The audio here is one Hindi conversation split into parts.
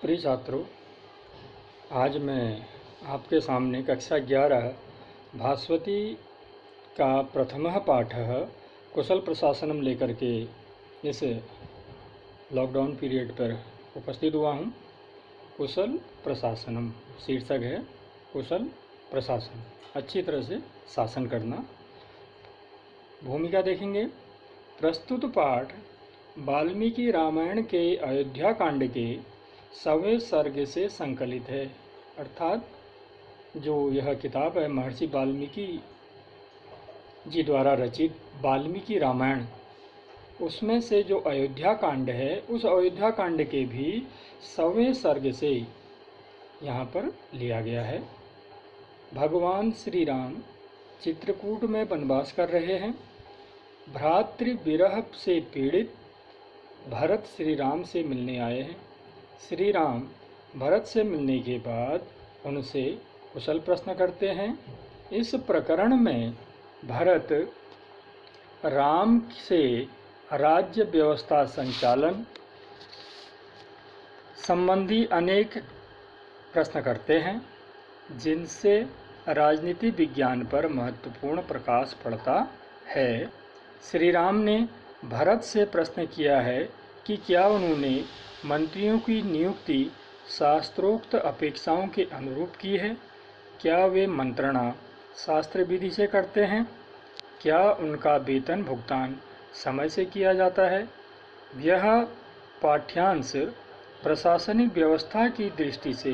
प्रिय छात्रों, आज मैं आपके सामने कक्षा 11 भास्वती का प्रथमः पाठः कुशल प्रशासनम लेकर के इस लॉकडाउन पीरियड पर उपस्थित हुआ हूँ। कुशल प्रशासनम शीर्षक है। कुशल प्रशासन, अच्छी तरह से शासन करना। भूमिका देखेंगे। प्रस्तुत पाठ वाल्मीकि रामायण के अयोध्या कांड के 100वें सर्ग से संकलित है। अर्थात जो यह किताब है महर्षि वाल्मीकि जी द्वारा रचित वाल्मीकि रामायण, उसमें से जो अयोध्या कांड है उस अयोध्या कांड के भी 100वें सर्ग से यहाँ पर लिया गया है। भगवान श्री राम चित्रकूट में वनवास कर रहे हैं। भ्रातृ विरह से पीड़ित भरत श्री राम से मिलने आए हैं। श्री राम भरत से मिलने के बाद उनसे कुशल प्रश्न करते हैं। इस प्रकरण में भरत राम से राज्य व्यवस्था संचालन संबंधी अनेक प्रश्न करते हैं, जिनसे राजनीति विज्ञान पर महत्वपूर्ण प्रकाश पड़ता है। श्री राम ने भरत से प्रश्न किया है कि क्या उन्होंने मंत्रियों की नियुक्ति शास्त्रोक्त अपेक्षाओं के अनुरूप की है? क्या वे मंत्रणा शास्त्र विधि से करते हैं? क्या उनका वेतन भुगतान समय से किया जाता है? यह पाठ्यांश प्रशासनिक व्यवस्था की दृष्टि से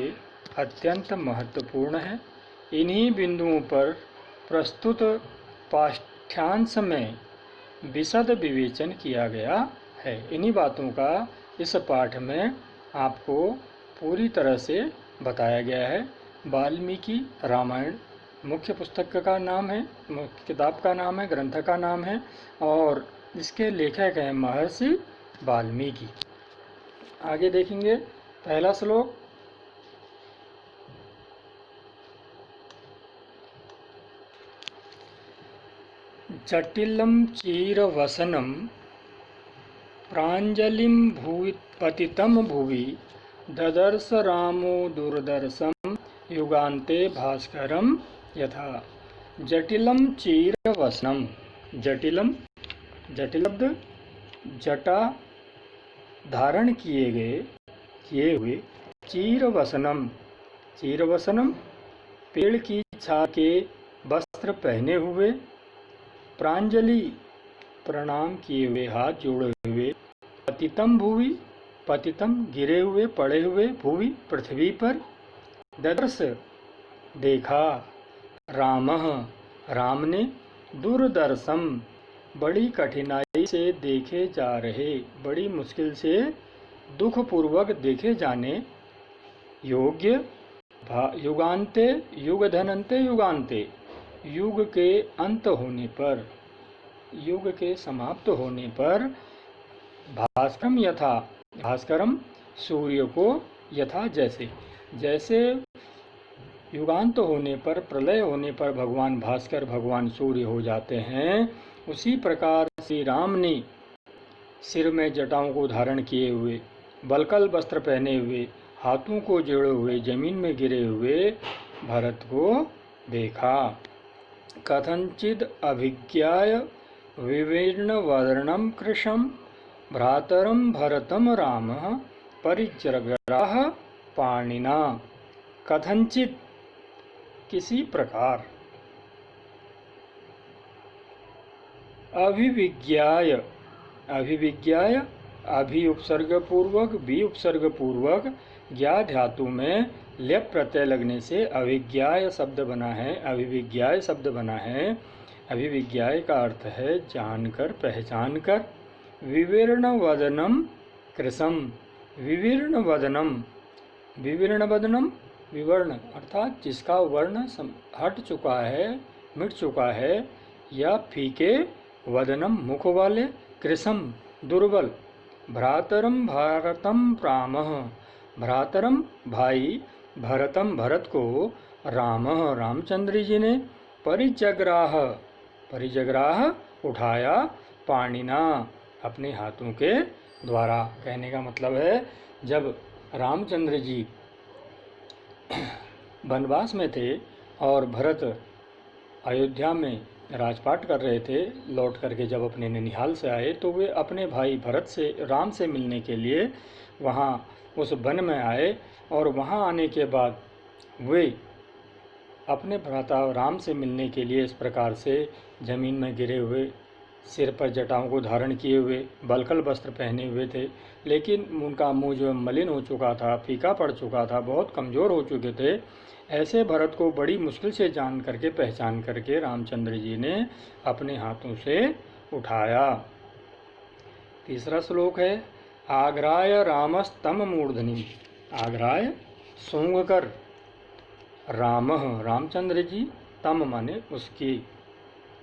अत्यंत महत्वपूर्ण है। इन्हीं बिंदुओं पर प्रस्तुत पाठ्यांश में विशद विवेचन किया गया है। इन्हीं बातों का इस पाठ में आपको पूरी तरह से बताया गया है। वाल्मीकि रामायण मुख्य पुस्तक का नाम है, मुख्य किताब का नाम है, ग्रंथ का नाम है और इसके लेखक हैं महर्षि वाल्मीकि। आगे देखेंगे। पहला श्लोक। जटिलं चीरवसनं प्राञ्जलिं पतितं भुवि ददर्श रामो दुर्दर्शं युगान्ते भास्करं यथा। जटिलं चीरवसनं, जटिलं जटिलब्द जटा धारण किए हुए, चीरवसनम, चीरवसनम पेड़ की छाल के वस्त्र पहने हुए, प्रांजलि प्रणाम किए हुए, हाथ जोड़े हुए, पतितम भुवि, पतितम गिरे हुए, पड़े हुए, भुवि पृथ्वी पर, ददर्श देखा, रामः राम ने, दुर्दर्शम बड़ी कठिनाई से देखे जा रहे, बड़ी मुश्किल से दुखपूर्वक देखे जाने योग्य, युगान्ते युगधनन्ते युगान्ते युग के अंत होने पर, युग के समाप्त होने पर, भास्करम यथा, भास्करम सूर्य को, यथा जैसे, जैसे युगांत होने पर, प्रलय होने पर भगवान भास्कर भगवान सूर्य हो जाते हैं, उसी प्रकार श्री राम ने सिर में जटाओं को धारण किए हुए, बलकल वस्त्र पहने हुए, हाथों को जोड़े हुए, जमीन में गिरे हुए भरत को देखा। कथंचिद अभिज्ञाय विवीर्ण वर्णम कृशम भ्रातरम भरतम राम परिजग्राह पाणिना। कथंचित किसी प्रकार, अभिविज्ञाय, अभिविज्ञाय अभि उपसर्ग पूर्वक, बी उपसर्ग पूर्वक, ज्ञा धातु में लेप प्रत्यय लगने से अभिज्ञाय शब्द बना है, अभिविज्ञाय शब्द बना है। अभिविज्ञाय का अर्थ है जानकर, पहचान कर। विवीर्ण वदनम कृशम, विवीर्ण वदनम, विवीर्ण वदनम विवर्ण अर्थात जिसका वर्ण हट चुका है, मिट चुका है, या फीके, वदनम मुख वाले, कृशम दुर्बल। भ्रातरम भारतम रामः, भ्रातरम भाई, भरतम भरत को, रामः रामचंद्र जी ने, परिजग्राह, परिजग्राह उठाया, पाणिना अपने हाथों के द्वारा। कहने का मतलब है जब रामचंद्र जी वनवास में थे और भरत अयोध्या में राजपाट कर रहे थे। लौट करके जब अपने ननिहाल से आए तो वे अपने भाई भरत से राम से मिलने के लिए वहाँ उस वन में आए और वहाँ आने के बाद वे अपने भ्राता राम से मिलने के लिए इस प्रकार से जमीन में गिरे हुए, सिर पर जटाओं को धारण किए हुए, बलकल वस्त्र पहने हुए थे, लेकिन उनका मुंह जो मलिन हो चुका था, फीका पड़ चुका था, बहुत कमज़ोर हो चुके थे। ऐसे भरत को बड़ी मुश्किल से जान करके पहचान करके रामचंद्र जी ने अपने हाथों से उठाया। तीसरा श्लोक है, आग्राय रामस्तम मूर्धनि। आग्राय सूंघ कर, रामः रामचंद्र जी, तम माने उसकी,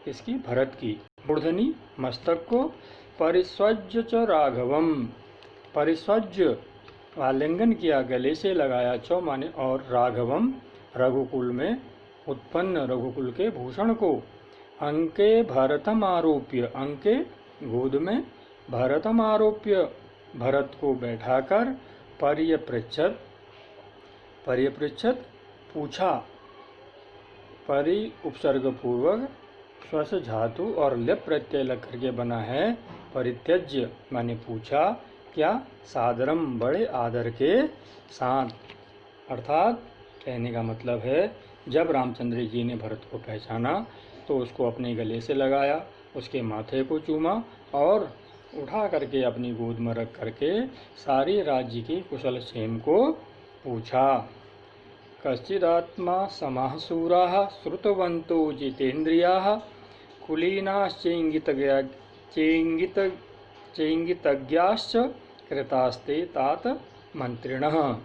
इसकी भरत की, मूर्धनि मस्तक को, परिस्वज्य च राघवम, परिस्वज्य आलिंगन किया, गले से लगाया, चौ माने और, राघवम रघुकुल में उत्पन्न, रघुकुल के भूषण को, अंके भरतम आरोप्य, अंके गोद में, भरतम आरोप्य भरत को बैठाकर, पर्यपृच्छत, पर्यपृच्छत पूछा, परि उपसर्ग पूर्वक स्वस धातु और लिप प्रत्यय लग करके बना है, परित्यज्य माने पूछा, क्या, सादरम बड़े आदर के साथ। अर्थात कहने का मतलब है, जब रामचंद्र जी ने भरत को पहचाना तो उसको अपने गले से लगाया, उसके माथे को चूमा और उठा करके अपनी गोद में रख करके सारी राज्य की कुशल क्षेम को पूछा। कश्चिदात्मा समाः शूराः श्रुतवन्तो जितेन्द्रियाः कुलीनाश्चेङ्गितज्ञाश्च कृतास्ते तात मंत्रिणः।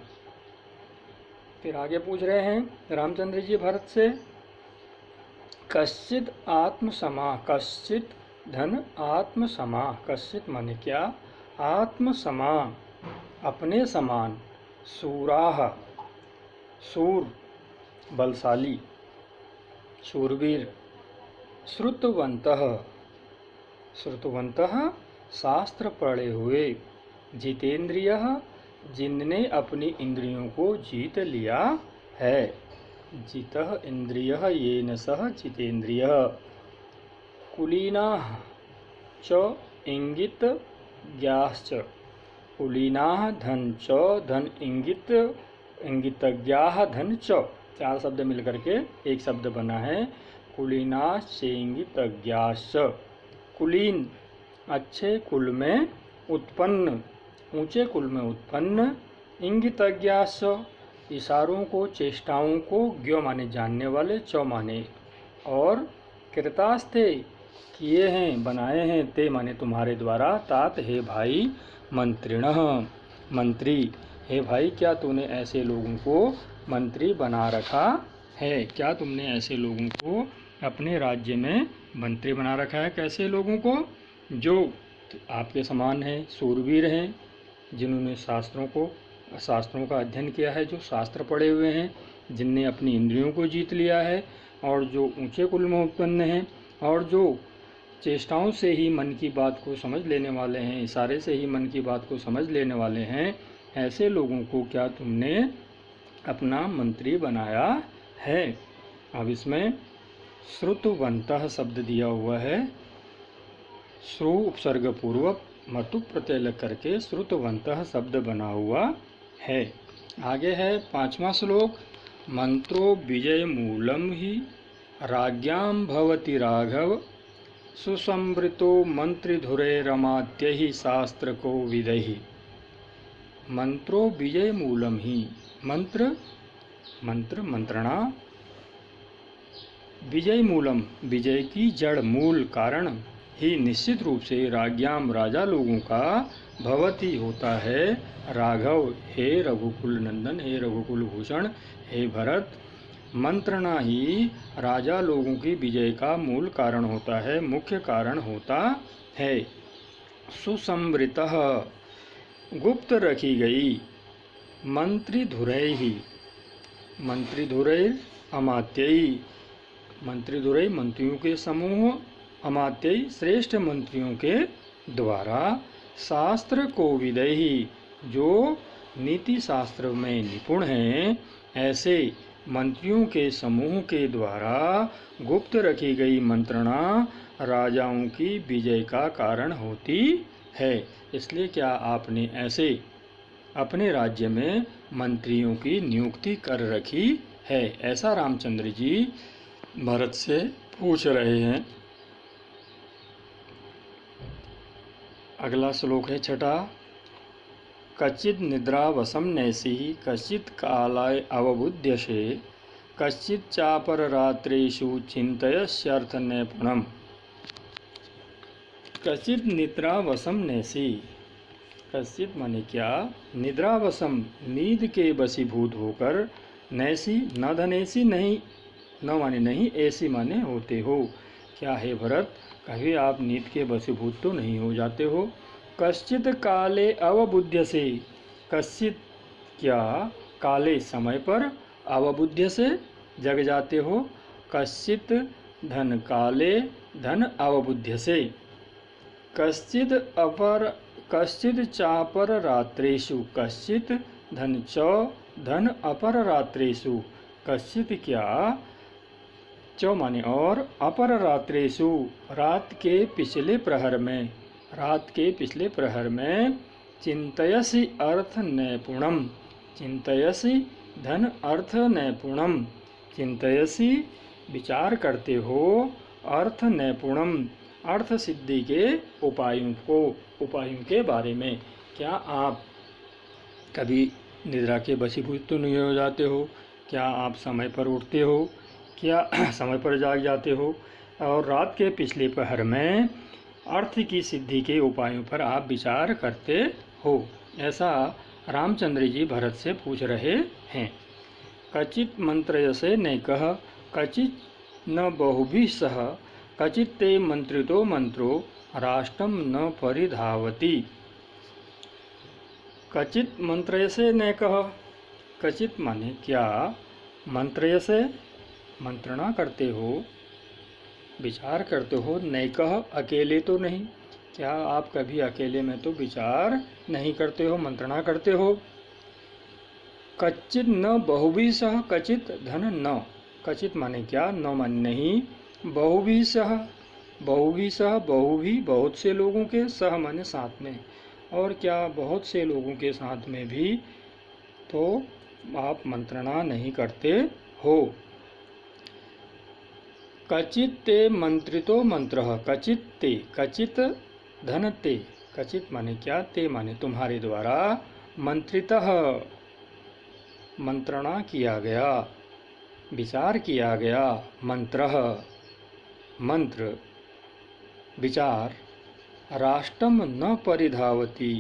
फिर आगे पूछ रहे हैं रामचंद्र जी भरत से, कश्चित आत्मसमा, कश्चित धन आत्मसमा, कश्चित माने क्या, आत्मसमा अपने समान, शूराः शूर बलशाली, शूरवीर, श्रुतवन्तः, श्रुतवन्तः शास्त्र पढ़े हुए, जितेंद्रियः जिनने अपनी इंद्रियों को जीत लिया है, जितः इंद्रियः येन सह जितेंद्रियः, कुलीनाः च इंगित ज्ञाश्च, कुलीनाः धन च, धन इंगित, इंगितज्ञाः धन च, चार शब्द मिलकर के एक शब्द बना है, कुलीनाश्चेंगितज्ञाश्च, कुलीन अच्छे कुल में उत्पन्न, ऊंचे कुल में उत्पन्न, इंगितज्ञाश्च इशारों को, चेष्टाओं को, ज्ञ माने जानने वाले, च माने और, कृतास्ते किए हैं, बनाए हैं, ते माने तुम्हारे द्वारा, तात हे भाई, मंत्रिणः मंत्री, हे भाई क्या तूने ऐसे लोगों को मंत्री बना रखा है, क्या तुमने ऐसे लोगों को अपने राज्य में मंत्री बना रखा है। कैसे लोगों को, जो आपके समान हैं, शूरवीर हैं, जिन्होंने शास्त्रों का अध्ययन किया है, जो शास्त्र पढ़े हुए हैं, जिनने अपनी इंद्रियों को जीत लिया है और जो ऊंचे कुल में उत्पन्न हैं और जो चेष्टाओं से ही मन की बात को समझ लेने वाले हैं, इशारे से ही मन की बात को समझ लेने वाले हैं, ऐसे लोगों को क्या तुमने अपना मंत्री बनाया है। अब इसमें श्रुतवन्तः शब्द दिया हुआ है, श्रु उपसर्ग पूर्वक मतु प्रत्यय लग करके श्रुतवन्तः शब्द बना हुआ है। आगे है पांचवा श्लोक, मंत्रो विजय मूलम ही राज्ञां भवति राघव, सुसंवृतो मंत्रिधुरे रमात्य ही शास्त्र को विदहि। मंत्रो विजय मूलम ही, मंत्र मंत्रणा, विजय मूलम विजय की जड़, मूल कारण ही निश्चित रूप से, राज्ञाम राजा लोगों का, भवति होता है, राघव हे रघुकुल नंदन, हे रघुकुल भूषण, हे भरत, मंत्रणा ही राजा लोगों की विजय का मूल कारण होता है, मुख्य कारण होता है। सुसंवृतः गुप्त रखी गई, मंत्रिधुरैः, मंत्रिधुरैः अमात्यैः, मंत्रिधुरै मंत्रियों के समूह, अमात्यैः श्रेष्ठ मंत्रियों के द्वारा, शास्त्र कोविदैः जो नीति शास्त्र में निपुण हैं, ऐसे मंत्रियों के समूह के द्वारा गुप्त रखी गई मंत्रणा राजाओं की विजय का कारण होती है। इसलिए क्या आपने ऐसे अपने राज्य में मंत्रियों की नियुक्ति कर रखी है? ऐसा रामचंद्र जी भरत से पूछ रहे हैं। अगला श्लोक है छठा। कच्चिद निद्रावसम नैसी कच्चित कालाय अवबुध्यसे कच्चित चापर रात्रेषु चिंतयस्यर्थ नैपुणम। कच्चित निद्रावसम नैसी, कच्चित माने क्या? निद्रावसम, नींद के वशीभूत होकर, नैसी न धनैसी, नहीं न माने नहीं, ऐसी माने होते हो। क्या है भरत, कभी आप नींद के वशीभूत तो नहीं हो जाते हो? कश्चित काले अवबुद्ध से, कश्चित क्या काले समय पर, अवबुद्ध से जग जाते हो। कश्चित धन काले धन अवबुद्ध से, कश्चित चापर रात्रेषु, कश्चित धन च धन अपर रात्रेषु, कश्चित क्या च माने और, अपर रात्रेषु रात के पिछले प्रहर में, रात के पिछले प्रहर में, चिंतयसि अर्थ नैपुणम, चिंतयसि धन अर्थ नैपुणम, चिंतयसि विचार करते हो, अर्थ नैपुणम अर्थ सिद्धि के उपायों के बारे में। क्या आप कभी निद्रा के वशीभूत तो नहीं हो जाते हो? क्या आप समय पर उठते हो? क्या समय पर जाग जाते हो? और रात के पिछले पहर में अर्थ की सिद्धि के उपायों पर आप विचार करते हो? ऐसा रामचंद्र जी भरत से पूछ रहे हैं। कचित मंत्रयसे नैकः कचित न बहुभिः सह कचित ते मंत्रितो मंत्रो राष्ट्रम न परिधावति। कचित मंत्रयसे नैकः, कचित माने क्या? मंत्रयसे मंत्रणा करते हो, विचार करते हो, नैकः अकेले तो नहीं। क्या आप कभी अकेले में तो विचार नहीं करते हो, मंत्रणा करते हो? कच्चित न बहुभिः सह कचित धन न, कचित माने क्या? न माने नहीं, बहुभिः सह, बहुभिः सह बहुभी बहुत से लोगों के, सह माने साथ में, और क्या बहुत से लोगों के साथ में भी तो आप मंत्रणा नहीं करते हो। कचित ते मंत्रितो मंत्रः, कचित ते, कचित धन ते, कचित माने क्या? ते माने तुम्हारे द्वारा, मंत्रितः मंत्रणा किया गया, विचार किया गया, मंत्रः मंत्र, विचार, राष्ट्रम न परिधावति,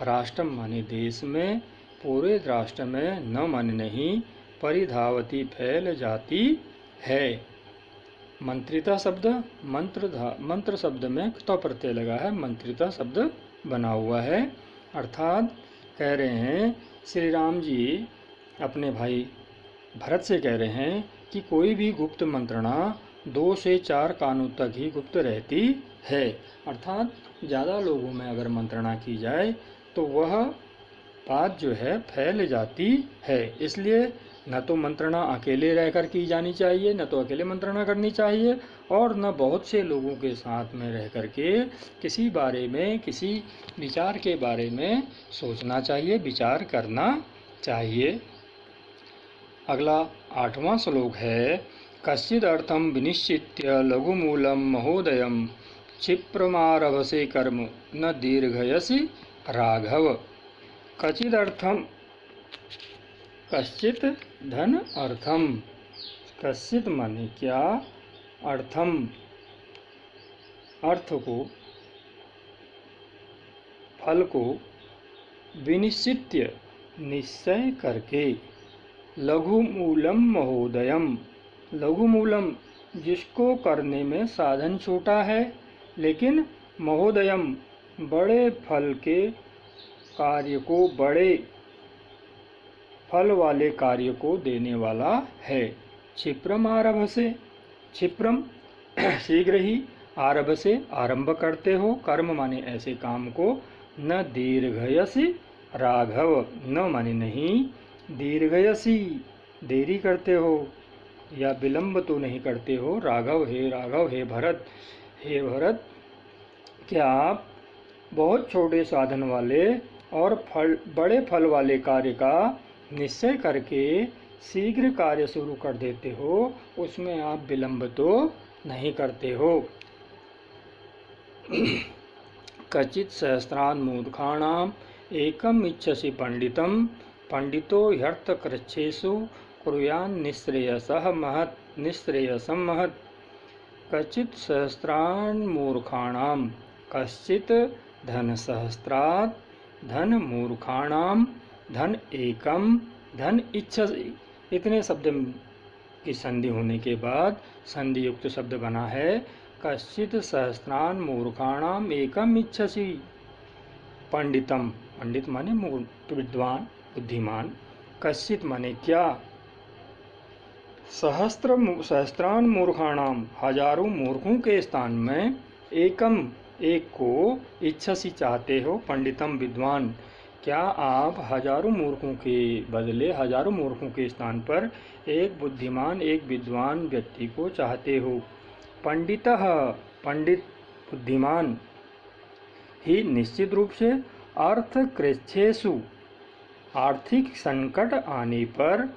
राष्ट्रम माने देश में, पूरे राष्ट्र में, न माने नहीं, परिधावति फैल जाती है। मंत्रिता शब्द मंत्र शब्द में तो प्रत्यय लगा है, मंत्रिता शब्द बना हुआ है। अर्थात कह रहे हैं श्री राम जी अपने भाई भरत से कह रहे हैं कि कोई भी गुप्त मंत्रणा 2 से 4 कानों तक ही गुप्त रहती है। अर्थात ज़्यादा लोगों में अगर मंत्रणा की जाए तो वह बात जो है फैल जाती है। इसलिए न तो मंत्रणा अकेले रहकर की जानी चाहिए, न तो अकेले मंत्रणा करनी चाहिए, और न बहुत से लोगों के साथ में रह कर के किसी बारे में, किसी विचार के बारे में सोचना चाहिए, विचार करना चाहिए। अगला 8वां श्लोक है। कश्चिदर्थं विनिश्चित्य लघुमूलं महोदयं क्षिप्रमारभसे कर्म न दीर्घयसि राघव। कचिदर्थम, कश्चित धन अर्थम, कश्चित माने क्या? अर्थम अर्थ को, फल को, विनिश्चित्य निश्चय करके, लघुमूलम महोदयम, लघुमूलम जिसको करने में साधन छोटा है, लेकिन महोदयम बड़े फल के कार्य को, बड़े फल वाले कार्य को देने वाला है। क्षिप्रम आरभ से, क्षिप्रम शीघ्र ही, आरभ से आरंभ करते हो, कर्म माने ऐसे काम को, न दीर्घयसि राघव न माने नहीं, दीर्घयसी देरी करते हो या विलंब तो नहीं करते हो। राघव, हे भरत, हे भरत, क्या आप बहुत छोटे साधन वाले और बड़े फल वाले कार्य का निश्चय करके शीघ्र कार्य शुरू कर देते हो, उसमें आप विलंब तो नहीं करते हो। कचित् सहस्रान् मूर्खाणाम् एकम् इच्छसि पंडितं, पंडितो ह्यर्थकृच्छ्रेषु कुर्यान् निःश्रेयसं महत्। कचित् सहस्रान् मूर्खाणां, कश्चित् धन सहस्रात्, धन मूर्खाणां, धन एकम, धन इच्छसि। इतने शब्द की संधि होने के बाद संधि युक्त शब्द बना है कश्चित् सहस्रान् मूर्खाणाम् एकम इच्छसि। पंडितम, पंडित माने विद्वान, बुद्धिमान। कश्चित् माने क्या। सहस्त्रान मूर्खाणाम, हजारों मूर्खों के स्थान में एकम, एक को, इच्छसि चाहते हो, पंडितम विद्वान। क्या आप हजारों मूर्खों के बदले, हजारों मूर्खों के स्थान पर एक बुद्धिमान, एक विद्वान व्यक्ति को चाहते हो। पंडितः, पंडित, बुद्धिमान, ही निश्चित रूप से, अर्थकृच्छ्रेषु, आर्थिक संकट आने पर,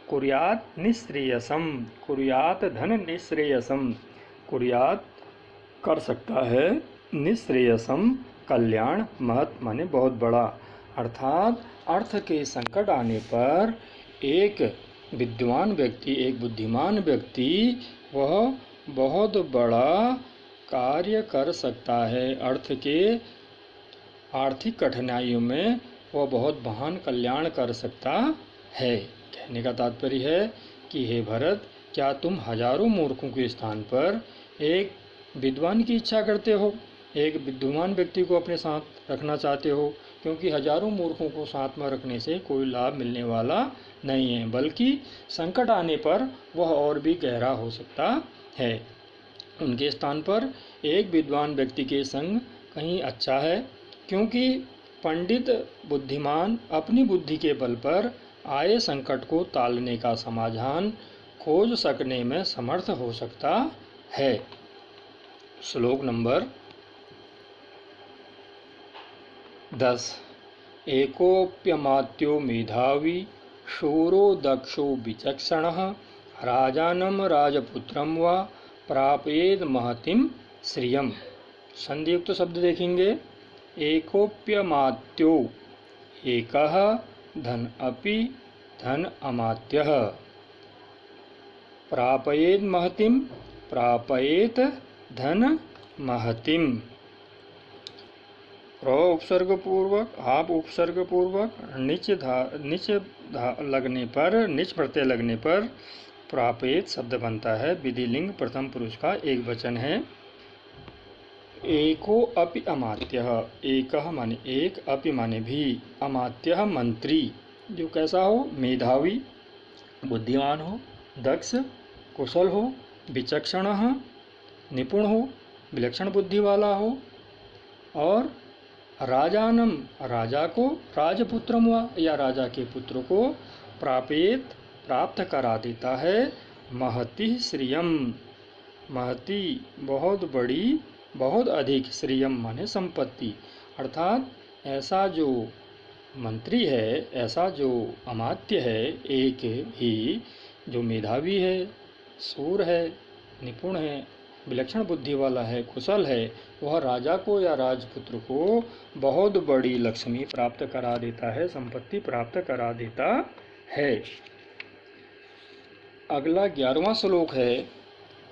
कुर्यात निःश्रेयसम, कुर्यात धन निःश्रेयसम, कुर्यात कर सकता है, निःश्रेयसम कल्याण, महत् माने बहुत बड़ा। अर्थात अर्थ के संकट आने पर एक विद्वान व्यक्ति, एक बुद्धिमान व्यक्ति, वह बहुत बड़ा कार्य कर सकता है। अर्थ के आर्थिक कठिनाइयों में वह बहुत महान कल्याण कर सकता है। कहने का तात्पर्य है कि हे भरत, क्या तुम हजारों मूर्खों के स्थान पर एक विद्वान की इच्छा करते हो, एक विद्वान व्यक्ति को अपने साथ रखना चाहते हो, क्योंकि हजारों मूर्खों को साथ में रखने से कोई लाभ मिलने वाला नहीं है, बल्कि संकट आने पर वह और भी गहरा हो सकता है। उनके स्थान पर एक विद्वान व्यक्ति के संग कहीं अच्छा है, क्योंकि पंडित बुद्धिमान अपनी बुद्धि के बल पर आए संकट को टालने का समाधान खोज सकने में समर्थ हो सकता है। श्लोक नंबर 10। एकोप्यमात्यो मेधावी शूरो दक्षो विचक्षणः राजानं राजपुत्रं वा प्रापयेद महतिम श्रियम। संधियुक्त शब्द देखेंगे। एकोप्यमात्यो, एकः, धन अपि, धन अमात्यः। प्रापयेद महतिम, प्रापयेत धन महतिम। उपसर्ग पूर्वक, आप उपसर्ग पूर्वक, निच लगने पर, निच प्रत्यय लगने पर प्रापेत शब्द बनता है। विधिलिंग प्रथम पुरुष का एक वचन है। एको अपि अमात्यः, एकः माने एक, अपि माने भी, अमात्यः मंत्री, जो कैसा हो, मेधावी, बुद्धिमान हो, दक्ष, कुशल हो, विचक्षणः, निपुण हो, विलक्षण बुद्धि वाला हो, और राजानम, राजा को, राजपुत्रम वा, या राजा के पुत्र को, प्रापेत, प्राप्त करा देता है, महति श्रियम, महति बहुत बड़ी, बहुत अधिक, श्रियम माने संपत्ति। अर्थात ऐसा जो मंत्री है, ऐसा जो अमात्य है, एक ही, जो मेधावी है, शूर है, निपुण है, विलक्षण बुद्धि वाला है, कुशल है, वह राजा को या राजपुत्र को बहुत बड़ी लक्ष्मी प्राप्त करा देता है, संपत्ति प्राप्त करा देता है। अगला 11वां श्लोक है।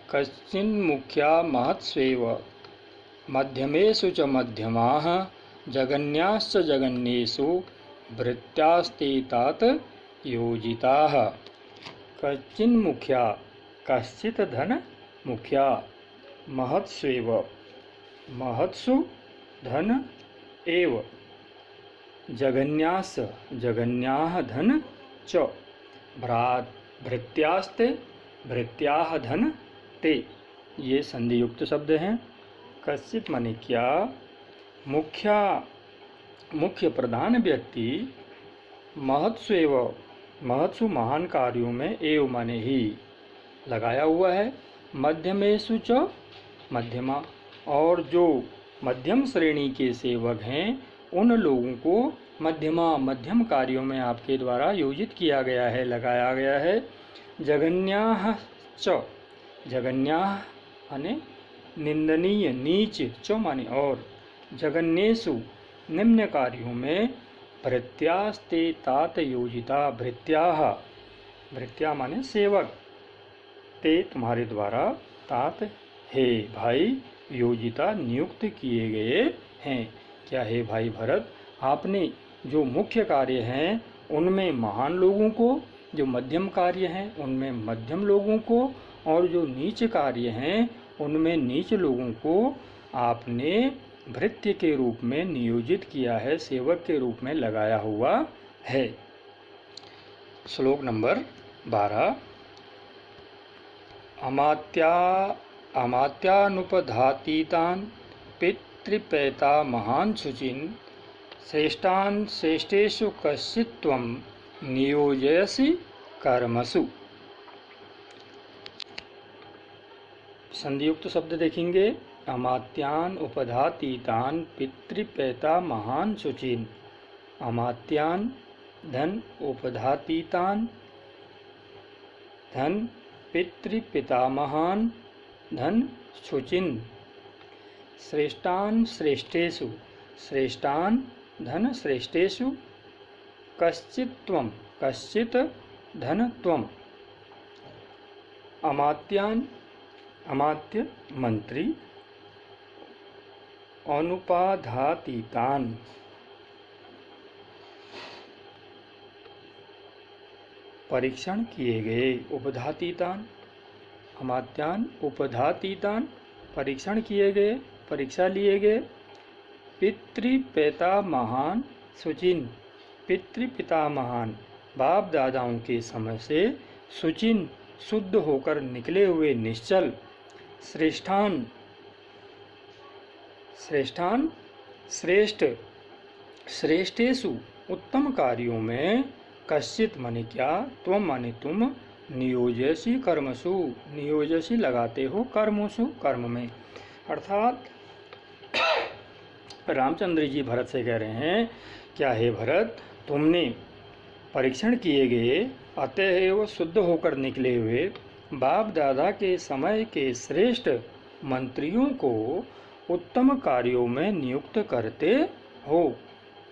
कश्चिन मुख्या महत्स्वेव मध्यमेषु च मध्यमाः जगन्याश्च जगन्येषु भृत्यास्तेतात योजिताः। कश्चिन मुख्या, कश्चित धन मुख्या, महत्स्वेव, महत्सु धन एव, जगन्यास, जगन्याः धन च, भृत्यास्ते, भृत्याः धन ते, ये संधि युक्त शब्द हैं। कश्चित माने क्या, मुख्या मुख्य प्रधान व्यक्ति महत्स्वेव, महत्सु महान कार्यों में एव माने ही लगाया हुआ है। मध्यमेषु च मध्यमा, और जो मध्यम श्रेणी के सेवक हैं उन लोगों को मध्यम कार्यों में आपके द्वारा योजित किया गया है, लगाया गया है। जघन्याः च, जघन्याः माने निंदनीय, नीच, च माने और, जघन्येषु निम्न कार्यों में भृत्यास्ते तात योजिता, भृत्याः, भृत्या माने सेवक, ते तुम्हारे द्वारा, तात हे भाई, योजिता नियुक्त किए गए हैं। क्या है भाई भरत, आपने जो मुख्य कार्य हैं उनमें महान लोगों को, जो मध्यम कार्य हैं उनमें मध्यम लोगों को, और जो नीच कार्य हैं उनमें नीच लोगों को आपने भृत्य के रूप में नियोजित किया है, सेवक के रूप में लगाया हुआ है। श्लोक नंबर 12। अमात्यानुपधातीतान् पितृपैता महान् शुचिन् श्रेष्ठान् श्रेष्ठेषु कश्चित् त्वं नियोजयसि कर्मसु। संधियुक्त शब्द देखेंगे। अमात्यान उपधातीतान पितृपैता महान् शुचिन्। अमात्यान धन, उपधातीतान धन, पितृपितामहान् धन, शुचिन्। श्रेष्ठान् श्रेष्ठेषु, श्रेष्ठान् धन श्रेष्ठेषु, कश्चित् त्वं, कश्चित् धन त्वं। अमात्यान्, अमात्य मंत्री, अनुपाधातीतान् परीक्षण किए गए, उपधातीतान, अमात्यान उपधातीतान परीक्षण किए गए, परीक्षा लिए गए। पितृपिता महान शुचिन, पितृपिता महान बाप दादाओं के समय से शुचिन शुद्ध होकर निकले हुए निश्चल। श्रेष्ठान, श्रेष्ठान श्रेष्ठ, श्रेष्ठेषु उत्तम कार्यों में, कश्चित माने क्या, त्वम माने तुम, नियोजयसी कर्मसु, नियोजयसी लगाते हो, कर्मसु कर्म में। अर्थात रामचंद्र जी भरत से कह रहे हैं, क्या है भरत, तुमने परीक्षण किए गए अतएव शुद्ध होकर निकले हुए बाप दादा के समय के श्रेष्ठ मंत्रियों को उत्तम कार्यों में नियुक्त करते हो।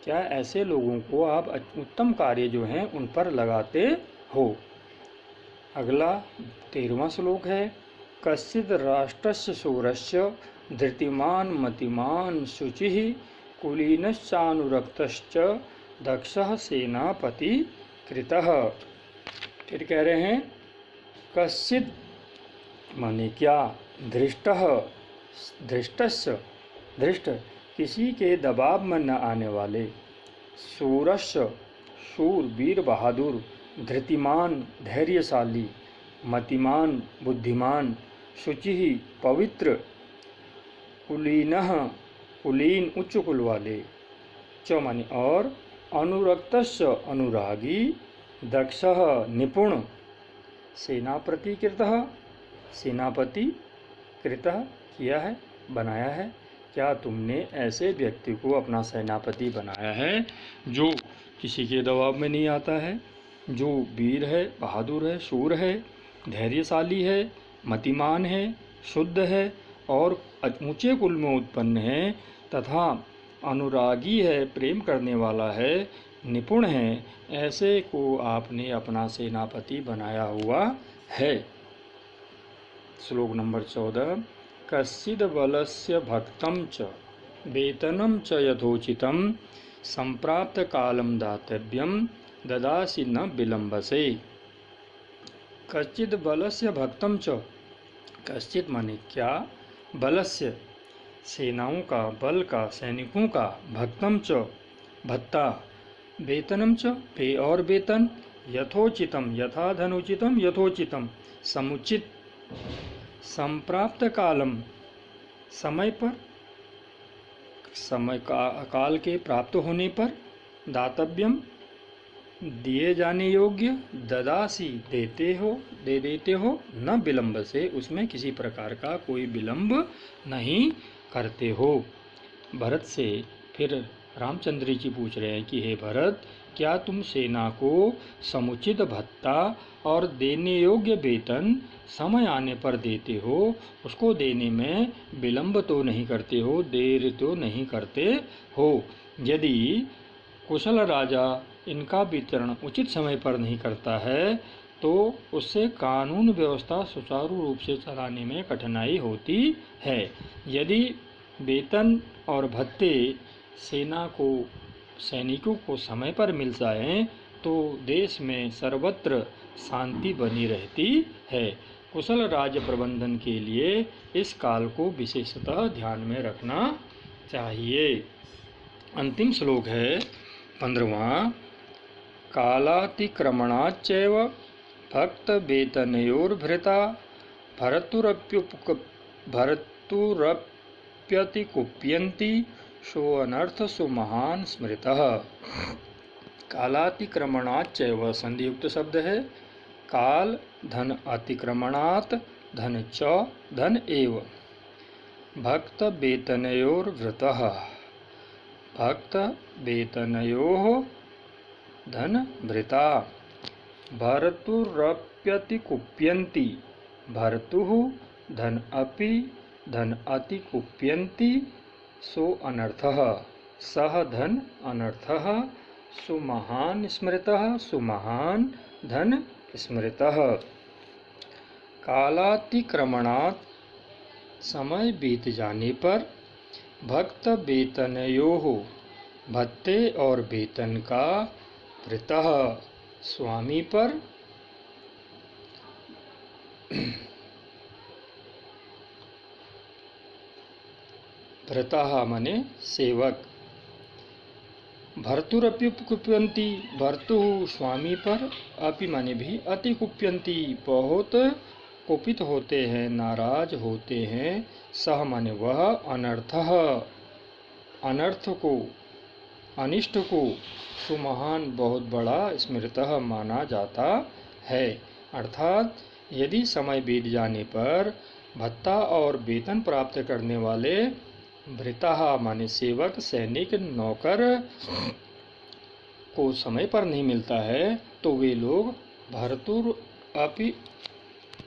क्या ऐसे लोगों को आप उत्तम कार्य जो हैं उन पर लगाते हो। अगला 13वां श्लोक है। कश्चिद राष्ट्रस्य शूरस्य धृतिमान मतिमान शुचिः कुलीनश्चानुरक्तश्च दक्षः सेनापति कृतः। फिर कह रहे हैं कश्चिद माने क्या, धृष्टः, धृष्टस्य, धृष्ट किसी के दबाव में न आने वाले, शूरस्य शूर वीर बहादुर, धृतिमान धैर्यशाली, मतिमान बुद्धिमान, शुचिः पवित्र, कुलीनः कुलीन उच्च कुल वाले, च माने और, अनुरक्तस्य अनुरागी, दक्षः निपुण, सेनापति कृतः सेनापति कृतः किया है, बनाया है। क्या तुमने ऐसे व्यक्ति को अपना सेनापति बनाया है जो किसी के दबाव में नहीं आता है, जो वीर है, बहादुर है, शूर है, धैर्यशाली है, मतिमान है, शुद्ध है और ऊंचे कुल में उत्पन्न है, तथा अनुरागी है, प्रेम करने वाला है, निपुण है, ऐसे को आपने अपना सेनापति बनाया हुआ है। श्लोक नंबर 14। कश्चिद बलस्य भक्तं च वेतनं च यथोचितं संप्राप्त कालं दातव्यं ददासि न विलंबसे। कश्चिद बलस्य भक्तं च, कश्चित माने क्या, बलस्य सेनाओं का, बल का, सैनिकों का, भक्तं च भत्ता, वेतनं च पे और वेतन, यथोचितम यथा धनुचितम यथोचितम समुचित, संप्राप्त कालम समय पर, समय का काल के प्राप्त होने पर दातव्यम दिए जाने योग्य ददासी दे देते हो न विलंब से, उसमें किसी प्रकार का कोई विलंब नहीं करते हो। भरत से फिर रामचंद्र जी पूछ रहे हैं कि हे भरत, क्या तुम सेना को समुचित भत्ता और देने योग्य वेतन समय आने पर देते हो? उसको देने में विलंब तो नहीं करते हो, देर तो नहीं करते हो? यदि कुशल राजा इनका वितरण उचित समय पर नहीं करता है तो उससे कानून व्यवस्था सुचारू रूप से चलाने में कठिनाई होती है। यदि वेतन और भत्ते सैनिकों को समय पर मिल जाएं तो देश में सर्वत्र शांति बनी रहती है। कुशल राज्य प्रबंधन के लिए इस काल को विशेषतः ध्यान में रखना चाहिए। अंतिम श्लोक है 15वां। कालातिक्रमणाच्चैव भक्तवेतनयोर्भृता भर्तुरप्यतिकुप्यन्ति सोऽनर्थ सुमहान् स्मृतः। कालातिक्रमणाच्चैव संधियुक्त शब्द है। काल धन अतिक्रमणात् धन च धन एव भक्त वेतनयोर्वृतः भक्त वेतनयोः धन भृता भर्तुरप्यतिकुप्यन्ति भर्तुः धन अतिकुप्यन्ति सो अनर्थः सह धन अनर्थः सुमहान् स्मृतः सुमहान् धन स्मृतः। कालातिक्रमणात् समय बीत जाने पर भक्त वेतनयोः भत्ते और वेतन का भृतः स्वामी पर भृतः माने सेवक भर्तुरपि कुप्यन्ति भर्तुः स्वामी पर अपि माने भी अति कुप्यन्ति बहुत कुपित होते हैं नाराज होते हैं। सह माने वह अनर्थः अनर्थ को अनिष्ट को सुमहान बहुत बड़ा स्मृतः माना जाता है। अर्थात यदि समय बीत जाने पर भत्ता और वेतन प्राप्त करने वाले भृतः माने सेवक सैनिक नौकर को समय पर नहीं मिलता है तो वे लोग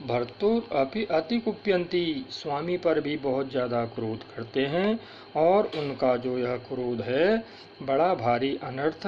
भर्तुर अपि अति कुप्यन्ति स्वामी पर भी बहुत ज़्यादा क्रोध करते हैं और उनका जो यह क्रोध है बड़ा भारी अनर्थ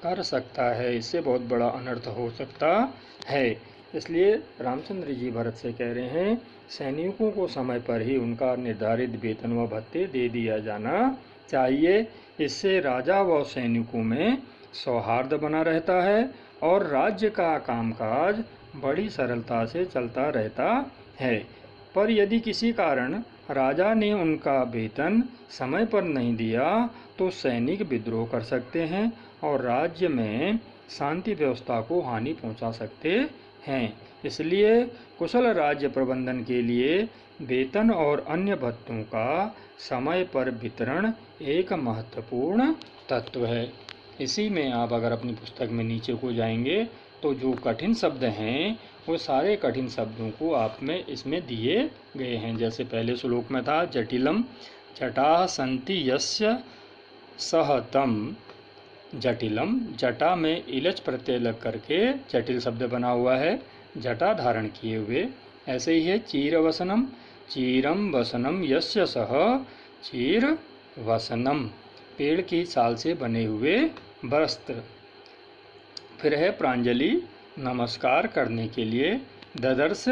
कर सकता है, इससे बहुत बड़ा अनर्थ हो सकता है। इसलिए रामचंद्र जी भरत से कह रहे हैं सैनिकों को समय पर ही उनका निर्धारित वेतन व भत्ते दे दिया जाना चाहिए। इससे राजा व सैनिकों में सौहार्द बना रहता है और राज्य का कामकाज बड़ी सरलता से चलता रहता है। पर यदि किसी कारण राजा ने उनका वेतन समय पर नहीं दिया तो सैनिक विद्रोह कर सकते हैं और राज्य में शांति व्यवस्था को हानि पहुंचा सकते हैं। इसलिए कुशल राज्य प्रबंधन के लिए वेतन और अन्य भत्तों का समय पर वितरण एक महत्वपूर्ण तत्व है। इसी में आप अगर अपनी पुस्तक में नीचे को जाएंगे तो जो कठिन शब्द हैं वो सारे कठिन शब्दों को आप में इसमें दिए गए हैं। जैसे पहले श्लोक में था जटिलम जटा संति यस्य सह तम जटिलम, जटा में इलच प्रत्यय लग करके जटिल शब्द बना हुआ है, जटा धारण किए हुए। ऐसे ही है चीर वसनम, चीरम वसनम यस्य सह चीर वसनम, पेड़ की छाल से बने हुए वस्त्र। फिर है प्रांजलि, नमस्कार करने के लिए। ददर्श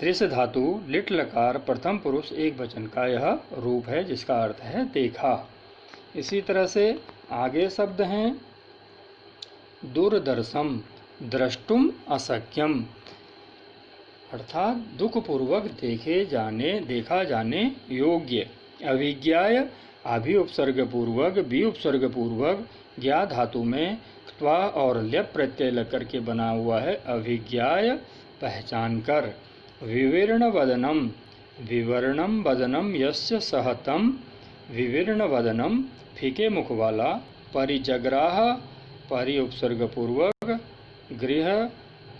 त्रिश धातु लिट लकार प्रथम पुरुष एक वचन का यह रूप है जिसका अर्थ है देखा। इसी तरह से आगे शब्द हैं दूरदर्शम, द्रष्टुम अशक्यम, अर्थात दुखपूर्वक देखा जाने योग्य। अभिज्ञाय अभि उपसर्ग पूर्वक बी उपसर्ग पूर्वक ज्ञा धातु में त्वा और ल्यप प्रत्यय लग करके बना हुआ है। अभिज्ञाय पहचान कर। विवर्ण वदनम, विवरणम वदनम यस्य सहतम विवीर्ण वदनम, फीके मुख वाला, परिजग्राह, परि उपसर्ग पूर्वक, गृह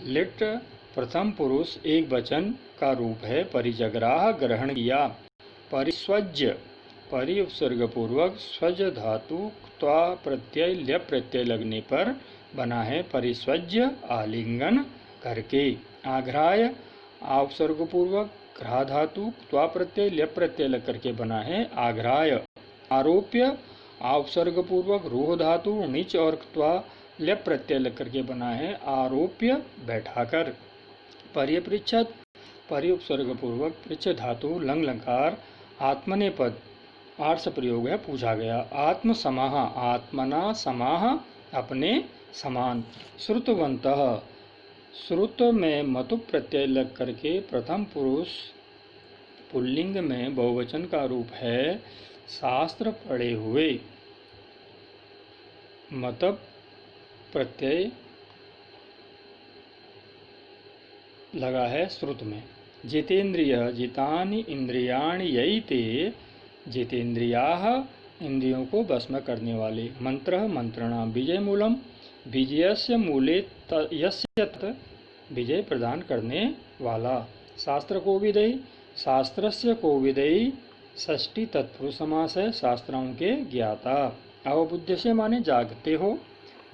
लिट प्रथम पुरुष एक वचन का रूप है। परिजग्राह ग्रहण किया। परिस्वज्य, परि उपसर्ग पूर्वक स्वज धातु त्वा प्रत्यय ल्यप प्रत्यय लगने पर बना है। परिस्वज्य आलिंगन करके। आघ्राय, आ उपसर्ग पूर्वक घ्रा धातु त्वा प्रत्यय ल्यप प्रत्यय लग करके बना है आघ्राय। आरोप्य, आ उपसर्ग पूर्वक रूह धातु णिच और त्वा ल्यप प्रत्यय लग करके बना है आरोप्य बैठाकर। पर्यपृच्छत, परि उपसर्ग पूर्वक पृच्छ धातु लंग लकार आत्मनेपद आर्ष प्रयोग है, पूछा गया। आत्म समाह, आत्मना समाह अपने समान। श्रुतवंतः, श्रुत में मतु प्रत्यय लग करके प्रथम पुरुष पुल्लिंग में बहुवचन का रूप है। शास्त्र पढ़े हुए, मतब प्रत्यय लगा है श्रुत में। जितेंद्रिय, जितानि इंद्रियाणि यैते, जितेंद्रियाः इंद्रियों को वश करने वाले। मंत्र, मंत्रणा, विजय मूलम, विजयस्य मूले यस्य तत्, विजय प्रदान करने वाला। शास्त्र कोविदयी, शास्त्रस्य कोविदयी षष्ठी तत्पुरुष समास है, शास्त्रों के ज्ञाता। अवबुद्ध से माने जागते हो।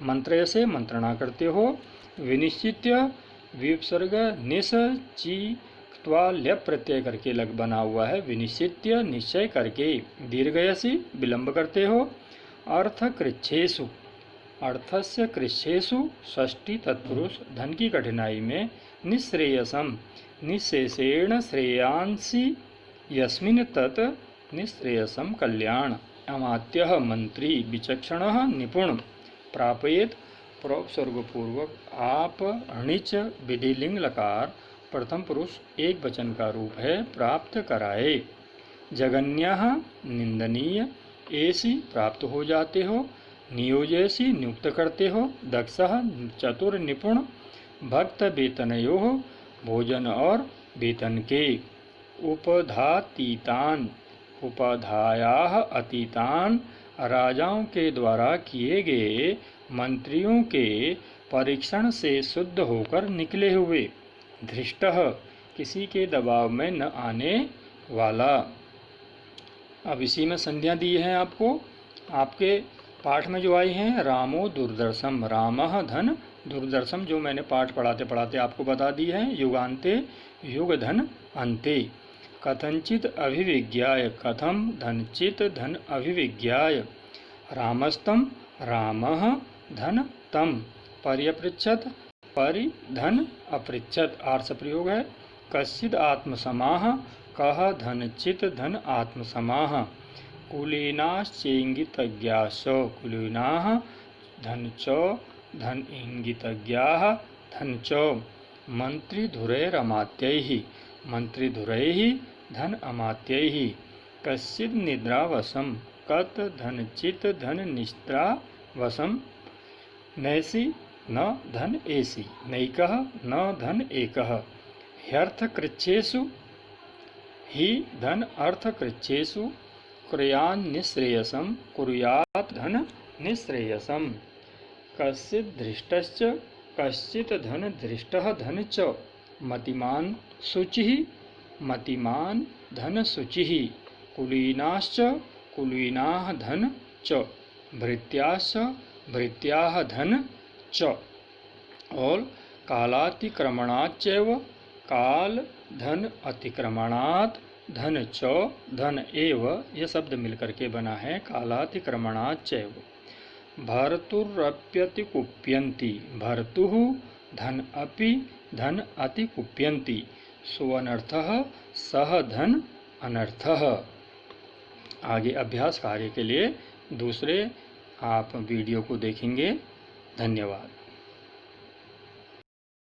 मंत्र से मंत्रणा करते हो। विनिश्चित्य, विपसर्ग निस ची त्वा ल्यप प्रत्यय करके लग बना हुआ है। विनिश्चित्य निश्चय करके। दीर्घयसी विलंब करते हो। अर्थ कृच्छेषु, अर्थस्य कृच्छेषु षष्ठी तत्पुरुष धन की कठिनाई में। निःश्रेयसम, निःशेषेण श्रेयांसी यस्मिन् तत् निःश्रेयसम कल्याण। अमात्यः मंत्री, विचक्षणः निपुण। प्रापयेत, प्रोपसर्ग पूर्वक आप णिच विधिलिंग लकार प्रथम पुरुष एक वचन का रूप है, प्राप्त कराए। जगन्यः निंदनीय, ऐसी प्राप्त हो जाते हो। नियोजयसी नियुक्त करते हो। दक्षः चतुर निपुण। भक्त वेतनयोः भोजन और वेतन के। उपधातीतान, उपाध्यायाः अतीतान राजाओं के द्वारा किए गए मंत्रियों के परीक्षण से शुद्ध होकर निकले हुए। धृष्टः, किसी के दबाव में न आने वाला। अब इसी में संज्ञा दी है आपको, आपके पाठ में जो आई हैं। रामो दुर्दर्शम, रामः धन दुर्दर्शम, जो मैंने पाठ पढ़ाते पढ़ाते आपको बता दी है। युगान्ते, युग धन अन्ते। कथंचित अभिविज्ञाय, कथम धनचित धन अभिविज्ञाय। रामस्तम, रामः धन तम। पर्यपृच्छत, परि धन अपृच्छत आर्ष प्रयोग है। कश्चिद आत्मसमाह, कह धनचित धन आत्मसमाह। कुलीनाश्चेंगितज्ञाश्च, कुलीनाः धन च धन इंगितज्ञाः धन च। मंत्रिधुरैरमात्यैः, मंत्रिधुरैः धन अमात्यैः। कश्चिद निद्रावशम, कत धनचित धन निद्रावशम। नैसी न धन एसी, नैकः न धन एकः। ह्यर्थकृच्छ्रेषु, हि धन अर्थकृच्छ्रेषु। कुर्यान् निःश्रेयसम, कुर्यात् धन निःश्रेयसम। कश्चित् धृष्टश्च, कश्चित् धन धृष्टः धन च। मतिमान् शुचिः, मतिमान् धन शुचिः। कुलीनाश्च, कुलीनाः धन च। भृत्याश्च, भृत्याः धन च। और कालातिक्रमणाच्चैव, काल धन अतिक्रमणात् धन च धन एव, यह शब्द मिलकर के बना है कालातिक्रमणाच्चैव। भर्तुरप्यति कुप्यन्ति, भर्तुः धन अपि धन अति कुप्यन्ति। सुअनर्थः सह धन अनर्थः। आगे अभ्यास कार्य के लिए दूसरे आप वीडियो को देखेंगे। धन्यवाद।